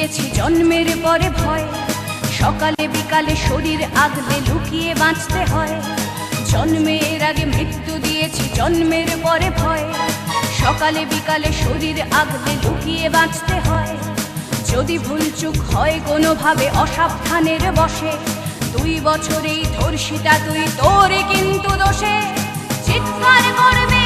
দিয়েছি জন্মের পরে ভয়, সকালে বিকালে শরীর আগলে লুকিয়ে বাঁচতে হয়। জন্মের আগে মৃত্যু দিয়েছি জন্মের পরে ভয়, সকালে বিকালে শরীর আগলে লুকিয়ে বাঁচতে হয়। যদি ভুলচুক হয় কোনোভাবে অসাবধানের বশে, 2 বছরেই ধর্ষিতা তুই, তোরে কিন্তু দোষে চিৎকার করবে